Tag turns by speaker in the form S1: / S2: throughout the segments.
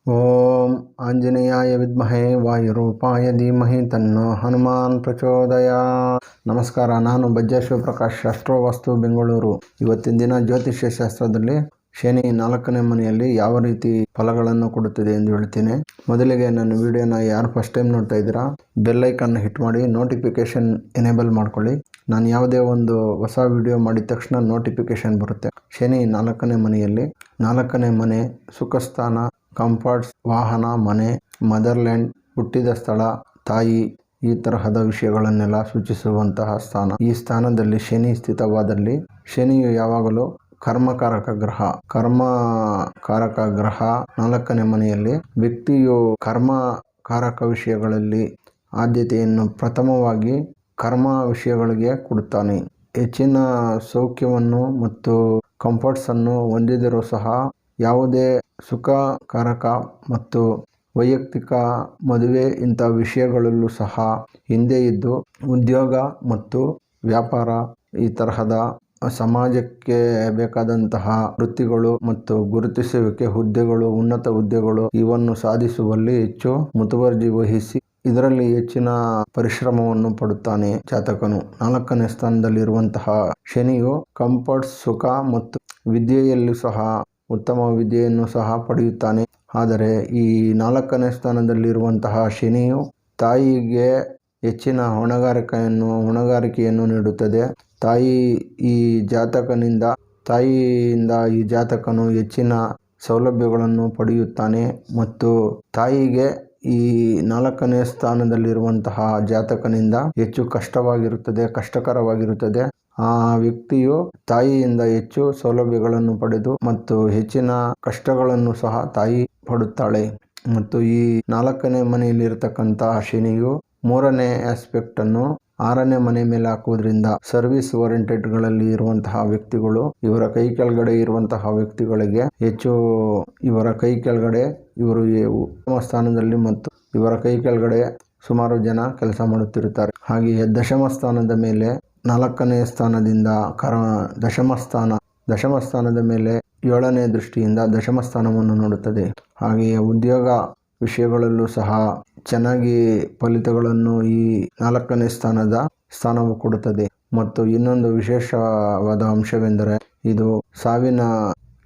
S1: ಓಂ ಆಂಜನೇಯಾಯ ವಿದ್ಮಹೇ ವಾಯುರೂಪಾಯ ಧೀಮಹಿ ತನ್ನೋ ಹನುಮಾನ್ ಪ್ರಚೋದಯಾತ್. ನಮಸ್ಕಾರ, ನಾನು ಬಜ್ಜ ಶಿವಪ್ರಕಾಶ್, ಅಸ್ಟ್ರೋವಾಸ್ತು ಬೆಂಗಳೂರು. ಇವತ್ತಿನ ದಿನ ಜ್ಯೋತಿಷ್ಯ ಶಾಸ್ತ್ರದಲ್ಲಿ ಶನಿ 4ನೇ ಮನೆಯಲ್ಲಿ ಯಾವ ರೀತಿ ಫಲಗಳನ್ನು ಕೊಡುತ್ತದೆ ಎಂದು ಹೇಳ್ತೀನಿ. ಮೊದಲಿಗೆ ನನ್ನ ವಿಡಿಯೋನ ಯಾರು ಫಸ್ಟ್ ಟೈಮ್ ನೋಡ್ತಾ ಇದ್ದೀರಾ, ಬೆಲ್ ಐಕನ್ ಹಿಟ್ ಮಾಡಿ ನೋಟಿಫಿಕೇಶನ್ ಎನೇಬಲ್ ಮಾಡ್ಕೊಳ್ಳಿ. ನಾನು ಯಾವುದೇ ಒಂದು ಹೊಸ ವಿಡಿಯೋ ಮಾಡಿದ ತಕ್ಷಣ ನೋಟಿಫಿಕೇಶನ್ ಬರುತ್ತೆ. ಶನಿ 4ನೇ ಮನೆಯಲ್ಲಿ, 4ನೇ ಮನೆ ಸುಖಸ್ಥಾನ, ಕಂಫರ್ಟ್ಸ್, ವಾಹನ, ಮನೆ, ಮದರ್ಲ್ಯಾಂಡ್, ಹುಟ್ಟಿದ ಸ್ಥಳ, ತಾಯಿ, ಈ ತರಹದ ವಿಷಯಗಳನ್ನೆಲ್ಲ ಸೂಚಿಸುವಂತಹ ಸ್ಥಾನ. ಈ ಸ್ಥಾನದಲ್ಲಿ ಶನಿ ಸ್ಥಿತವಾದಲ್ಲಿ, ಶನಿಯು ಯಾವಾಗಲೂ ಕರ್ಮಕಾರಕ ಗ್ರಹ. 4ನೇ ಮನೆಯಲ್ಲಿ ವ್ಯಕ್ತಿಯು ಕರ್ಮಕಾರಕ ವಿಷಯಗಳಲ್ಲಿ ಆದ್ಯತೆಯನ್ನು ಪ್ರಥಮವಾಗಿ ಕರ್ಮ ವಿಷಯಗಳಿಗೆ ಕೊಡುತ್ತಾನೆ. ಹೆಚ್ಚಿನ ಸೌಖ್ಯವನ್ನು ಮತ್ತು ಕಂಫರ್ಟ್ಸನ್ನು ಹೊಂದಿದರೂ ಸಹ ಯಾವುದೇ ಸುಖಕಾರಕ ಮತ್ತು ವೈಯಕ್ತಿಕ ಮದುವೆ ಇಂಥ ವಿಷಯಗಳಲ್ಲೂ ಸಹ ಹಿಂದೆ ಇದ್ದು ಉದ್ಯೋಗ ಮತ್ತು ವ್ಯಾಪಾರ, ಈ ತರಹದ ಸಮಾಜಕ್ಕೆ ಬೇಕಾದಂತಹ ವೃತ್ತಿಗಳು ಮತ್ತು ಗುರುತಿಸುವಿಕೆ ಹುದ್ದೆಗಳು, ಉನ್ನತ ಹುದ್ದೆಗಳು ಇವನ್ನು ಸಾಧಿಸುವಲ್ಲಿ ಹೆಚ್ಚು ಮುತುವರ್ಜಿ ವಹಿಸಿ ಇದರಲ್ಲಿ ಹೆಚ್ಚಿನ ಪರಿಶ್ರಮವನ್ನು ಪಡುತ್ತಾನೆ ಜಾತಕನು. 4ನೇ ಸ್ಥಾನದಲ್ಲಿರುವಂತಹ ಶನಿಯು ಕಂಫರ್ಟ್, ಸುಖ ಮತ್ತು ವಿದ್ಯೆಯಲ್ಲೂ ಸಹ ಉತ್ತಮ ವಿದ್ಯೆಯನ್ನು ಸಹ ಪಡೆಯುತ್ತಾನೆ. ಆದರೆ ಈ 4ನೇ ಸ್ಥಾನದಲ್ಲಿರುವಂತಹ ಶನಿಯು ತಾಯಿಗೆ ಹೆಚ್ಚಿನ ಹೊಣೆಗಾರಿಕೆಯನ್ನು ನೀಡುತ್ತದೆ. ತಾಯಿಯಿಂದ ಈ ಜಾತಕನು ಹೆಚ್ಚಿನ ಸೌಲಭ್ಯಗಳನ್ನು ಪಡೆಯುತ್ತಾನೆ ಮತ್ತು ತಾಯಿಗೆ ಈ 4ನೇ ಸ್ಥಾನದಲ್ಲಿರುವಂತಹ ಜಾತಕನಿಂದ ಹೆಚ್ಚು ಕಷ್ಟಕರವಾಗಿರುತ್ತದೆ. ಆ ವ್ಯಕ್ತಿಯು ತಾಯಿಯಿಂದ ಹೆಚ್ಚು ಸೌಲಭ್ಯಗಳನ್ನು ಪಡೆದು ಮತ್ತು ಹೆಚ್ಚಿನ ಕಷ್ಟಗಳನ್ನು ಸಹ ತಾಯಿ ಪಡುತ್ತಾಳೆ. ಮತ್ತು ಈ 4ನೇ ಮನೆಯಲ್ಲಿರತಕ್ಕಂತಹ ಶನಿಯು 3ನೇ ಆಸ್ಪೆಕ್ಟ್ ಅನ್ನು 6ನೇ ಮನೆ ಮೇಲೆ ಹಾಕುವುದರಿಂದ ಸರ್ವಿಸ್ ಓರಿಯೆಂಟೆಡ್ಗಳಲ್ಲಿ ಇರುವಂತಹ ವ್ಯಕ್ತಿಗಳು, ಇವರ ಕೈ ಕೆಳಗಡೆ ಇರುವಂತಹ ವ್ಯಕ್ತಿಗಳಿಗೆ ಹೆಚ್ಚು ಇವರ ಕೈ ಕೆಳಗಡೆ ಇವರು ಉತ್ತಮ ಸ್ಥಾನದಲ್ಲಿ ಮತ್ತು ಇವರ ಕೈ ಕೆಳಗಡೆ ಸುಮಾರು ಜನ ಕೆಲಸ ಮಾಡುತ್ತಿರುತ್ತಾರೆ. ಹಾಗೆಯೇ ದಶಮ ಸ್ಥಾನದ ಮೇಲೆ 4ನೇ ಸ್ಥಾನದಿಂದ ದಶಮ ಸ್ಥಾನದ ಮೇಲೆ 7ನೇ ದೃಷ್ಟಿಯಿಂದ ದಶಮ ಸ್ಥಾನವನ್ನು ನೋಡುತ್ತದೆ. ಹಾಗೆಯೇ ಉದ್ಯೋಗ ವಿಷಯಗಳಲ್ಲೂ ಸಹ ಚೆನ್ನಾಗಿ ಫಲಿತಗಳನ್ನು ಈ 4ನೇ ಸ್ಥಾನವು ಕೊಡುತ್ತದೆ. ಮತ್ತು ಇನ್ನೊಂದು ವಿಶೇಷವಾದ ಅಂಶವೆಂದರೆ ಇದು ಸಾವಿನ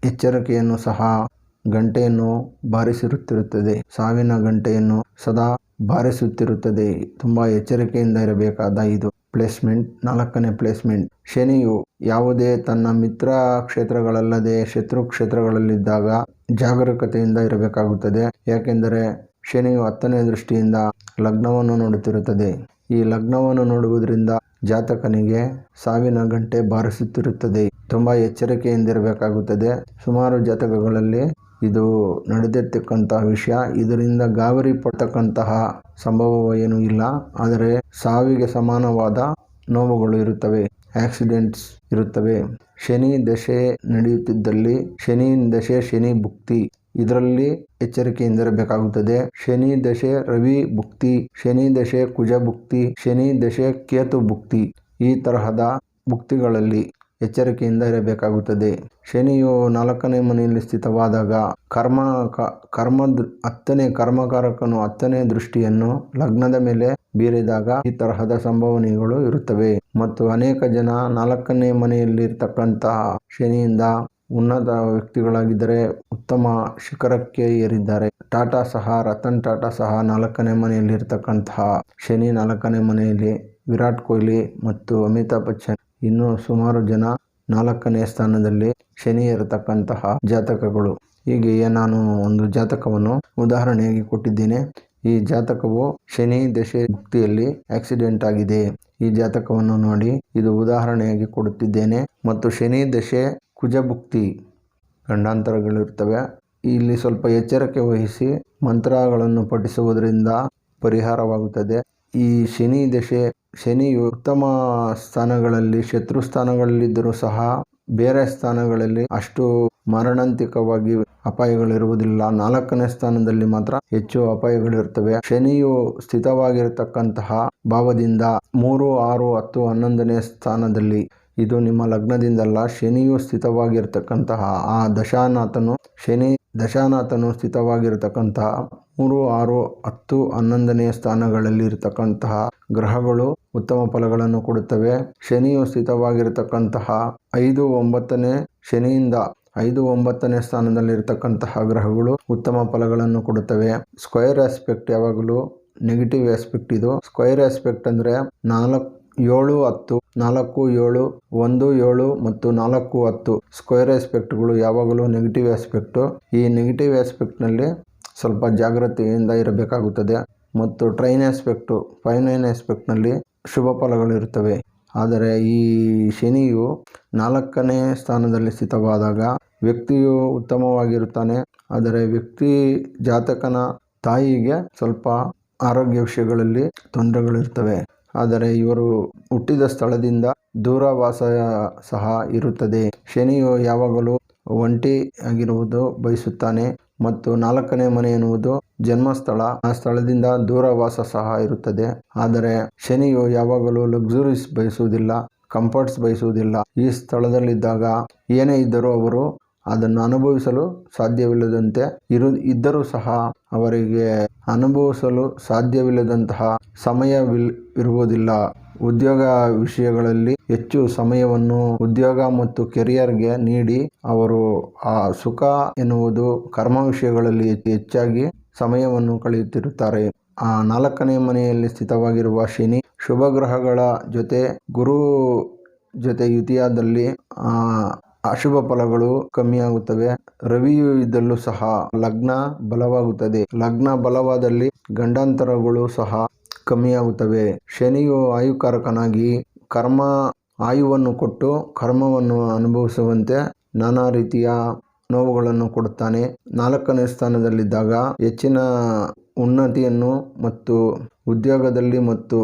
S1: ಎಚ್ಚರಿಕೆಯನ್ನು ಸಹ ಗಂಟೆಯನ್ನು ಬಾರಿಸುತ್ತಿರುತ್ತದೆ. ಸಾವಿನ ಗಂಟೆಯನ್ನು ಸದಾ ಬಾರಿಸುತ್ತಿರುತ್ತದೆ. ತುಂಬಾ ಎಚ್ಚರಿಕೆಯಿಂದ ಇರಬೇಕಾದ ಇದು ಪ್ಲೇಸ್ಮೆಂಟ್, 4ನೇ ಪ್ಲೇಸ್ಮೆಂಟ್. ಶನಿಯು ಯಾವುದೇ ತನ್ನ ಮಿತ್ರ ಕ್ಷೇತ್ರಗಳಲ್ಲದೆ ಶತ್ರು ಕ್ಷೇತ್ರಗಳಲ್ಲಿದ್ದಾಗ ಜಾಗರೂಕತೆಯಿಂದ ಇರಬೇಕಾಗುತ್ತದೆ. ಯಾಕೆಂದರೆ ಶನಿಯು 10ನೇ ದೃಷ್ಟಿಯಿಂದ ಲಗ್ನವನ್ನು ನೋಡುತ್ತಿರುತ್ತದೆ. ಈ ಲಗ್ನವನ್ನು ನೋಡುವುದರಿಂದ ಜಾತಕನಿಗೆ ಸಾವಿನ ಗಂಟೆ ಬಾರಿಸುತ್ತಿರುತ್ತದೆ. ತುಂಬಾ ಎಚ್ಚರಿಕೆಯಿಂದಿರಬೇಕಾಗುತ್ತದೆ. ಸುಮಾರು ಜಾತಕಗಳಲ್ಲಿ ಇದು ನಡೆದಿರ್ತಕ್ಕಂತಹ ವಿಷಯ. ಇದರಿಂದ ಗಾಬರಿ ಪಡ್ತಕ್ಕಂತಹ ಸಂಭವ ಏನೂ ಇಲ್ಲ. ಆದರೆ ಸಾವಿಗೆ ಸಮಾನವಾದ ನೋವುಗಳು ಇರುತ್ತವೆ, ಆಕ್ಸಿಡೆಂಟ್ಸ್ ಇರುತ್ತವೆ. ಶನಿ ದಶೆ ನಡೆಯುತ್ತಿದ್ದಲ್ಲಿ, ಶನಿ ಭುಕ್ತಿ, ಇದರಲ್ಲಿ ಎಚ್ಚರಿಕೆಯಿಂದಿರಬೇಕಾಗುತ್ತದೆ. ಶನಿ ದಶೆ ರವಿ ಭುಕ್ತಿ, ಶನಿ ದಶೆ ಕುಜ ಭುಕ್ತಿ, ಶನಿ ದಶೆ ಕೇತು ಭುಕ್ತಿ, ಈ ತರಹದ ಭುಕ್ತಿಗಳಲ್ಲಿ ಎಚ್ಚರಿಕೆಯಿಂದ ಇರಬೇಕಾಗುತ್ತದೆ. ಶನಿಯು 4ನೇ ಮನೆಯಲ್ಲಿ ಸ್ಥಿತವಾದಾಗ 10ನೇ ಕರ್ಮಕಾರಕನು 10ನೇ ದೃಷ್ಟಿಯನ್ನು ಲಗ್ನದ ಮೇಲೆ ಬೀರಿದಾಗ ಈ ತರಹದ ಸಂಭವನೆಗಳು ಇರುತ್ತವೆ. ಮತ್ತು ಅನೇಕ ಜನ 4ನೇ ಮನೆಯಲ್ಲಿ ಇರ್ತಕ್ಕಂತಹ ಶನಿಯಿಂದ ಉನ್ನತ ವ್ಯಕ್ತಿಗಳಾಗಿದ್ದರೆ ಉತ್ತಮ ಶಿಖರಕ್ಕೆ ಏರಿದ್ದಾರೆ. ರತನ್ ಟಾಟಾ ಸಹ 4ನೇ ಮನೆಯಲ್ಲಿ ಇರ್ತಕ್ಕಂತಹ ಶನಿ 4ನೇ ಮನೆಯಲ್ಲಿ, ವಿರಾಟ್ ಕೊಹ್ಲಿ ಮತ್ತು ಅಮಿತಾಬ್ ಬಚ್ಚನ್, ಇನ್ನೂ ಸುಮಾರು ಜನ 4ನೇ ಸ್ಥಾನದಲ್ಲಿ ಶನಿ ಇರತಕ್ಕಂತಹ ಜಾತಕಗಳು. ಹೀಗೆಯೇ ನಾನು ಒಂದು ಜಾತಕವನ್ನು ಉದಾಹರಣೆಯಾಗಿ ಕೊಟ್ಟಿದ್ದೇನೆ. ಈ ಜಾತಕವು ಶನಿ ದಶೆ ಭುಕ್ತಿಯಲ್ಲಿ ಆಕ್ಸಿಡೆಂಟ್ ಆಗಿದೆ. ಈ ಜಾತಕವನ್ನು ನೋಡಿ, ಇದು ಉದಾಹರಣೆಯಾಗಿ ಕೊಡುತ್ತಿದ್ದೇನೆ. ಮತ್ತು ಶನಿ ದಶೆ ಕುಜಭುಕ್ತಿ, ಗಂಡಾಂತರಗಳಿರ್ತವೆ. ಇಲ್ಲಿ ಸ್ವಲ್ಪ ಎಚ್ಚರಿಕೆ ವಹಿಸಿ ಮಂತ್ರಗಳನ್ನು ಪಠಿಸುವುದರಿಂದ ಪರಿಹಾರವಾಗುತ್ತದೆ. ಈ ಶನಿಯು ಉತ್ತಮ ಸ್ಥಾನಗಳಲ್ಲಿ, ಶತ್ರು ಸ್ಥಾನಗಳಲ್ಲಿದ್ದರೂ ಸಹ ಬೇರೆ ಸ್ಥಾನಗಳಲ್ಲಿ ಅಷ್ಟು ಮಾರಣಾಂತಿಕವಾಗಿ ಅಪಾಯಗಳಿರುವುದಿಲ್ಲ. 4ನೇ ಸ್ಥಾನದಲ್ಲಿ ಮಾತ್ರ ಹೆಚ್ಚು ಅಪಾಯಗಳಿರುತ್ತವೆ. ಶನಿಯು ಸ್ಥಿತವಾಗಿರತಕ್ಕಂತಹ ಭಾವದಿಂದ 3, 6, 10, 11ನೇ ಸ್ಥಾನದಲ್ಲಿ ಇದು ನಿಮ್ಮ ಲಗ್ನದಿಂದಲ್ಲ, ಶನಿಯು ಸ್ಥಿತವಾಗಿರ್ತಕ್ಕಂತಹ ಆ ದಶಾನಾಥನು ಸ್ಥಿತವಾಗಿರ್ತಕ್ಕಂತಹ 3, 6, 10, 11ನೇ ಸ್ಥಾನಗಳಲ್ಲಿ ಇರತಕ್ಕಂತಹ ಗ್ರಹಗಳು ಉತ್ತಮ ಫಲಗಳನ್ನು ಕೊಡುತ್ತವೆ. ಶನಿಯು ಸ್ಥಿತವಾಗಿರ್ತಕ್ಕಂತಹ 5, 9ನೇ ಶನಿಯಿಂದ 5, 9ನೇ ಸ್ಥಾನದಲ್ಲಿರ್ತಕ್ಕಂತಹ ಗ್ರಹಗಳು ಉತ್ತಮ ಫಲಗಳನ್ನು ಕೊಡುತ್ತವೆ. ಸ್ಕ್ವೇರ್ ಆಸ್ಪೆಕ್ಟ್ ಯಾವಾಗಲೂ ನೆಗೆಟಿವ್ ಆಸ್ಪೆಕ್ಟ್. ಇದು ಸ್ಕ್ವೇರ್ ಆಸ್ಪೆಕ್ಟ್ ಅಂದರೆ 4, 7, 10, 4, 7, 1, 7 ಮತ್ತು 4, 10 ಸ್ಕ್ವೇರ್ ಆಸ್ಪೆಕ್ಟ್ಗಳು ಯಾವಾಗಲೂ ನೆಗೆಟಿವ್ ಆಸ್ಪೆಕ್ಟು. ಈ ನೆಗೆಟಿವ್ ಆಸ್ಪೆಕ್ಟ್ನಲ್ಲಿ ಸ್ವಲ್ಪ ಜಾಗ್ರತೆಯಿಂದ ಇರಬೇಕಾಗುತ್ತದೆ. ಮತ್ತು ಟ್ರೈನ್ ಆಸ್ಪೆಕ್ಟು 5, 9 ಆಸ್ಪೆಕ್ಟ್ನಲ್ಲಿ ಶುಭ ಫಲಗಳಿರುತ್ತವೆ. ಆದರೆ ಈ ಶನಿಯು 4ನೇ ಸ್ಥಾನದಲ್ಲಿ ಸ್ಥಿತವಾದಾಗ ವ್ಯಕ್ತಿಯು ಉತ್ತಮವಾಗಿರುತ್ತಾನೆ. ಆದರೆ ವ್ಯಕ್ತಿ ಜಾತಕನ ತಾಯಿಗೆ ಸ್ವಲ್ಪ ಆರೋಗ್ಯ ವಿಷಯಗಳಲ್ಲಿ ತೊಂದರೆಗಳಿರ್ತವೆ. ಆದರೆ ಇವರು ಹುಟ್ಟಿದ ಸ್ಥಳದಿಂದ ದೂರವಾಸ ಸಹ ಇರುತ್ತದೆ. ಶನಿಯು ಯಾವಾಗಲೂ ಒಂಟಿಯಾಗಿರುವುದು ಬಯಸುತ್ತಾನೆ ಮತ್ತು 4ನೇ ಮನೆ ಎನ್ನುವುದು ಜನ್ಮಸ್ಥಳ. ಆ ಸ್ಥಳದಿಂದ ದೂರವಾಸ ಸಹ ಇರುತ್ತದೆ. ಆದರೆ ಶನಿಯು ಯಾವಾಗಲೂ ಲಕ್ಸುರೀಸ್ ಬಯಸುವುದಿಲ್ಲ, ಕಂಫರ್ಟ್ಸ್ ಬಯಸುವುದಿಲ್ಲ. ಈ ಸ್ಥಳದಲ್ಲಿದ್ದಾಗ ಏನೇ ಇದ್ದರೂ ಅವರು ಅದನ್ನು ಅನುಭವಿಸಲು ಸಾಧ್ಯವಿಲ್ಲದಂತೆ ಇದ್ದರೂ ಸಹ ಅವರಿಗೆ ಅನುಭವಿಸಲು ಸಾಧ್ಯವಿಲ್ಲದಂತಹ ಸಮಯವಿರುವುದಿಲ್ಲ. ಉದ್ಯೋಗ ವಿಷಯಗಳಲ್ಲಿ ಹೆಚ್ಚು ಸಮಯವನ್ನು ಉದ್ಯೋಗ ಮತ್ತು ಕೆರಿಯರ್ಗೆ ನೀಡಿ ಅವರು ಆ ಸುಖ ಎನ್ನುವುದು ಕರ್ಮ ವಿಷಯಗಳಲ್ಲಿ ಹೆಚ್ಚಾಗಿ ಸಮಯವನ್ನು ಕಳೆಯುತ್ತಿರುತ್ತಾರೆ. ಆ 4ನೇ ಮನೆಯಲ್ಲಿ ಸ್ಥಿತವಾಗಿರುವ ಶನಿ ಶುಭ ಗ್ರಹಗಳ ಜೊತೆ ಗುರು ಜೊತೆ ಯುತಿಯಾದಲ್ಲಿ ಅಶುಭ ಫಲಗಳು ಕಮ್ಮಿಯಾಗುತ್ತವೆ. ರವಿಯು ಇದ್ದಲ್ಲೂ ಸಹ ಲಗ್ನ ಬಲವಾಗುತ್ತದೆ. ಲಗ್ನ ಬಲವಾದಲ್ಲಿ ಗಂಡಾಂತರಗಳು ಸಹ ಕಮ್ಮಿಯಾಗುತ್ತವೆ. ಶನಿಯು ಆಯುಕಾರಕನಾಗಿ ಆಯುವನ್ನು ಕೊಟ್ಟು ಕರ್ಮವನ್ನು ಅನುಭವಿಸುವಂತೆ ನಾನಾ ರೀತಿಯ ನೋವುಗಳನ್ನು ಕೊಡುತ್ತಾನೆ. 4ನೇ ಸ್ಥಾನದಲ್ಲಿದ್ದಾಗ ಹೆಚ್ಚಿನ ಉನ್ನತಿಯನ್ನು ಮತ್ತು ಉದ್ಯೋಗದಲ್ಲಿ ಮತ್ತು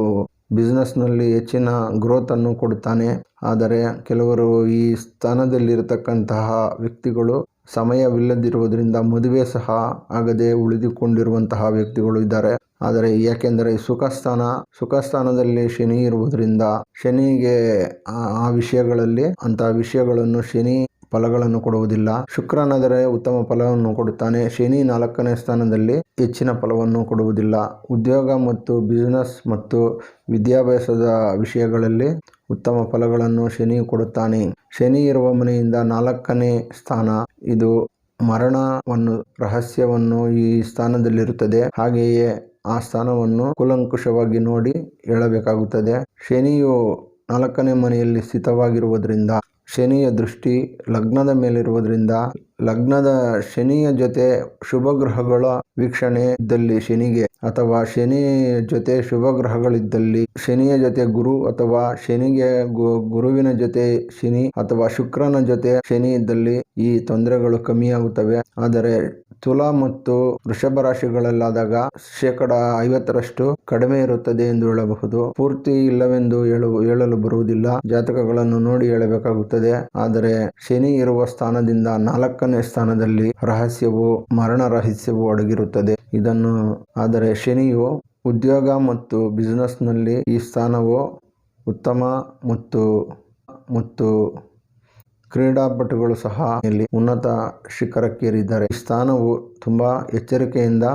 S1: ಬಿಸ್ನೆಸ್ನಲ್ಲಿ ಹೆಚ್ಚಿನ ಗ್ರೋತನ್ನು ಕೊಡುತ್ತಾನೆ. ಆದರೆ ಕೆಲವರು ಈ ಸ್ಥಾನದಲ್ಲಿರತಕ್ಕಂತಹ ವ್ಯಕ್ತಿಗಳು ಸಮಯವಿಲ್ಲದಿರುವುದರಿಂದ ಮದುವೆ ಸಹ ಆಗದೆ ಉಳಿದುಕೊಂಡಿರುವಂತಹ ವ್ಯಕ್ತಿಗಳು ಇದ್ದಾರೆ. ಆದರೆ ಯಾಕೆಂದರೆ ಸುಖ ಸ್ಥಾನದಲ್ಲಿ ಶನಿ ಇರುವುದರಿಂದ ಶನಿಗೆ ಆ ವಿಷಯಗಳಲ್ಲಿ ಅಂತಹ ವಿಷಯಗಳನ್ನು ಶನಿ ಫಲಗಳನ್ನು ಕೊಡುವುದಿಲ್ಲ. ಶುಕ್ರನಾದರೆ ಉತ್ತಮ ಫಲವನ್ನು ಕೊಡುತ್ತಾನೆ. ಶನಿ 4ನೇ ಸ್ಥಾನದಲ್ಲಿ ಹೆಚ್ಚಿನ ಫಲವನ್ನು ಕೊಡುವುದಿಲ್ಲ. ಉದ್ಯೋಗ ಮತ್ತು ಬಿಸಿನೆಸ್ ಮತ್ತು ವಿದ್ಯಾಭ್ಯಾಸದ ವಿಷಯಗಳಲ್ಲಿ ಉತ್ತಮ ಫಲಗಳನ್ನು ಶನಿ ಕೊಡುತ್ತಾನೆ. ಶನಿ ಇರುವ ಮನೆಯಿಂದ 4ನೇ ಸ್ಥಾನ ಇದು ಮರಣವನ್ನು ರಹಸ್ಯವನ್ನು ಈ ಸ್ಥಾನದಲ್ಲಿರುತ್ತದೆ. ಹಾಗೆಯೇ ಆ ಸ್ಥಾನವನ್ನು ಕೂಲಂಕುಷವಾಗಿ ನೋಡಿ ಹೇಳಬೇಕಾಗುತ್ತದೆ. ಶನಿಯು 4ನೇ ಮನೆಯಲ್ಲಿ ಸ್ಥಿತವಾಗಿರುವುದರಿಂದ ಶನಿಯ ದೃಷ್ಟಿ ಲಗ್ನದ ಮೇಲಿರುವುದರಿಂದ ಲಗ್ನದ ಶನಿಯ ಜೊತೆ ಶುಭ ಗ್ರಹಗಳ ವೀಕ್ಷಣೆ ಇದ್ದಲ್ಲಿ ಶನಿಗೆ, ಅಥವಾ ಶನಿ ಜೊತೆ ಶುಭ ಗ್ರಹಗಳಿದ್ದಲ್ಲಿ ಶನಿಯ ಜೊತೆ ಗುರು, ಅಥವಾ ಶನಿಗೆ ಗುರುವಿನ ಜೊತೆ ಶನಿ ಅಥವಾ ಶುಕ್ರನ ಜೊತೆ ಶನಿ ಇದ್ದಲ್ಲಿ ಈ ತೊಂದರೆಗಳು ಕಮ್ಮಿಯಾಗುತ್ತವೆ. ಆದರೆ ತುಲಾ ಮತ್ತು ವೃಷಭ ರಾಶಿಗಳಲ್ಲಾದಾಗ 50% ಕಡಿಮೆ ಇರುತ್ತದೆ ಎಂದು ಹೇಳಬಹುದು. ಪೂರ್ತಿ ಇಲ್ಲವೆಂದು ಹೇಳಲು ಬರುವುದಿಲ್ಲ. ಜಾತಕಗಳನ್ನು ನೋಡಿ ಹೇಳಬೇಕಾಗುತ್ತದೆ. ಆದರೆ ಶನಿ ಇರುವ ಸ್ಥಾನದಿಂದ 4ನೇ ಸ್ಥಾನದಲ್ಲಿ ಮರಣ ರಹಸ್ಯವು ಅಡಗಿರುತ್ತದೆ. ಆದರೆ ಶನಿಯು ಉದ್ಯೋಗ ಮತ್ತು ಬಿಸಿನೆಸ್ನಲ್ಲಿ ಈ ಸ್ಥಾನವು ಉತ್ತಮ ಮತ್ತು ಕ್ರೀಡಾಪಟುಗಳು ಸಹ ಇಲ್ಲಿ ಉನ್ನತ ಶಿಖರಕ್ಕೇರಿದ್ದಾರೆ. ಈ ಸ್ಥಾನವು ತುಂಬಾ ಎಚ್ಚರಿಕೆಯಿಂದ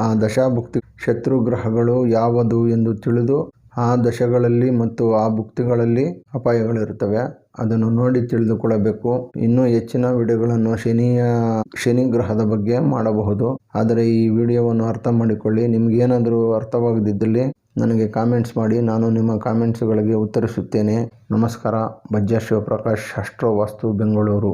S1: ಆ ದಶಾಭುಕ್ತಿ ಶತ್ರು ಗ್ರಹಗಳು ಯಾವುದು ಎಂದು ತಿಳಿದು ಆ ದಶಗಳಲ್ಲಿ ಮತ್ತು ಆ ಭುಕ್ತಿಗಳಲ್ಲಿ ಅಪಾಯಗಳಿರುತ್ತವೆ. ಅದನ್ನು ನೋಡಿ ತಿಳಿದುಕೊಳ್ಳಬೇಕು. ಇನ್ನೂ ಹೆಚ್ಚಿನ ವಿಡಿಯೋಗಳನ್ನು ಶನಿ ಗ್ರಹದ ಬಗ್ಗೆ ಮಾಡಬಹುದು. ಆದರೆ ಈ ವಿಡಿಯೋವನ್ನು ಅರ್ಥ ಮಾಡಿಕೊಳ್ಳಿ. ನಿಮಗೇನಾದರೂ ಅರ್ಥವಾಗದಿದ್ದಲ್ಲಿ ನನಗೆ ಕಾಮೆಂಟ್ಸ್ ಮಾಡಿ, ನಾನು ನಿಮ್ಮ ಕಾಮೆಂಟ್ಸ್ಗಳಿಗೆ ಉತ್ತರಿಸುತ್ತೇನೆ. ನಮಸ್ಕಾರ. ಬಜ್ಜಾ ಶಿವಪ್ರಕಾಶ್, ಅಸ್ಟ್ರೋ ವಾಸ್ತು, ಬೆಂಗಳೂರು.